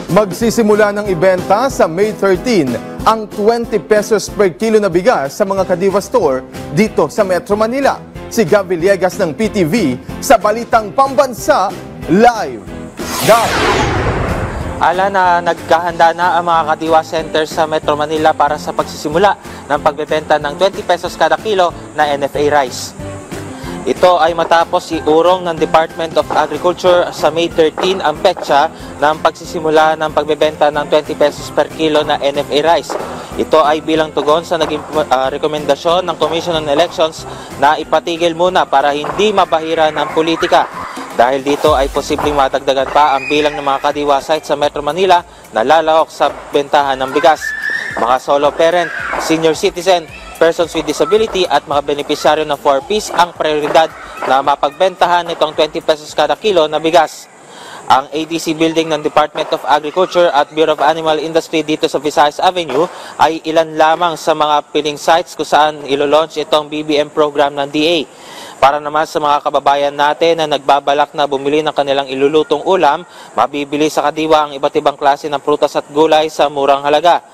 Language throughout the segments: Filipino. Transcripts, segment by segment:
Magsisimula ng ibenta sa May 13 ang 20 pesos per kilo na bigas sa mga Kadiwa Store dito sa Metro Manila. Si Gab Villegas ng PTV sa Balitang Pambansa Live. Gab! Ala na nagkahanda na ang mga Kadiwa Centers sa Metro Manila para sa pagsisimula ng pagbebenta ng 20 pesos kada kilo na NFA rice. Ito ay matapos iurong ng Department of Agriculture sa May 13 ang petsa ng pagsisimula ng pagbebenta ng 20 pesos per kilo na NFA rice. Ito ay bilang tugon sa naging rekomendasyon ng Commission on Elections na ipatigil muna para hindi mabahira ng politika. Dahil dito ay posibleng matagdagan pa ang bilang ng mga Kadiwa sites sa Metro Manila na lalahok sa bentahan ng bigas. Mga solo parent, senior citizen, persons with disability at mga benepisyaryo ng 4Ps ang prioridad na mapagbentahan nitong 20 pesos kada kilo na bigas. Ang ADC building ng Department of Agriculture at Bureau of Animal Industry dito sa Visayas Avenue ay ilan lamang sa mga piling sites kung saan ilo-launch itong BBM program ng DA. Para naman sa mga kababayan natin na nagbabalak na bumili ng kanilang ilulutong ulam, mabibili sa Kadiwa ang iba't ibang klase ng prutas at gulay sa murang halaga.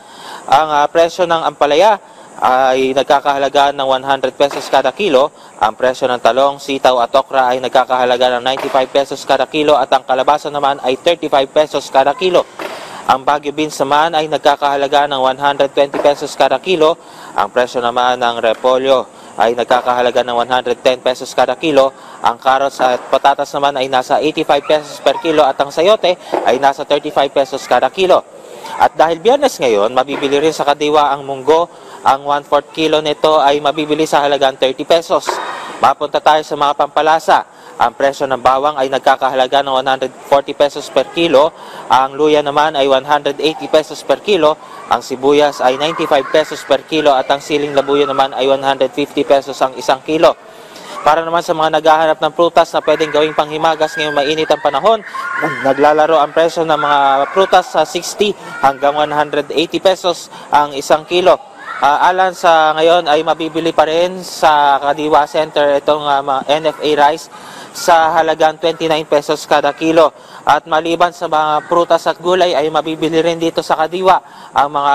Ang presyo ng ampalaya ay nagkakahalaga ng 100 pesos kada kilo. Ang presyo ng talong, sitaw at okra ay nagkakahalaga ng 95 pesos kada kilo at ang kalabasa naman ay 35 pesos kada kilo. Ang Baguio beans naman ay nagkakahalaga ng 120 pesos kada kilo. Ang presyo naman ng repolyo ay nagkakahalaga ng 110 pesos kada kilo. Ang carrots at patatas naman ay nasa 85 pesos per kilo at ang sayote ay nasa 35 pesos kada kilo. At dahil Biyernes ngayon, mabibili rin sa Kadiwa ang munggo. Ang 1/4 kilo nito ay mabibili sa halagang 30 pesos. Mapunta tayo sa mga pampalasa. Ang presyo ng bawang ay nagkakahalaga ng 140 pesos per kilo. Ang luya naman ay 180 pesos per kilo. Ang sibuyas ay 95 pesos per kilo at ang siling labuyo naman ay 150 pesos ang isang kilo. Para naman sa mga naghahanap ng prutas na pwedeng gawing panghimagas ngayong mainit ang panahon, naglalaro ang presyo ng mga prutas sa 60 hanggang 180 pesos ang isang kilo. Alan sa ngayon ay mabibili pa rin sa Kadiwa Center itong NFA rice sa halagang 29 pesos kada kilo. At maliban sa mga prutas at gulay ay mabibili rin dito sa Kadiwa ang mga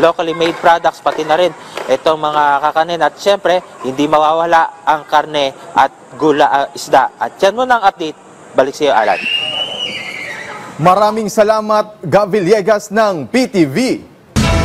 locally made products, pati na rin itong mga kakanin. At syempre, hindi mawawala ang karne at isda. At yan muna ang update. Balik sa iyo, Alan. Maraming salamat, Gab Villegas ng PTV.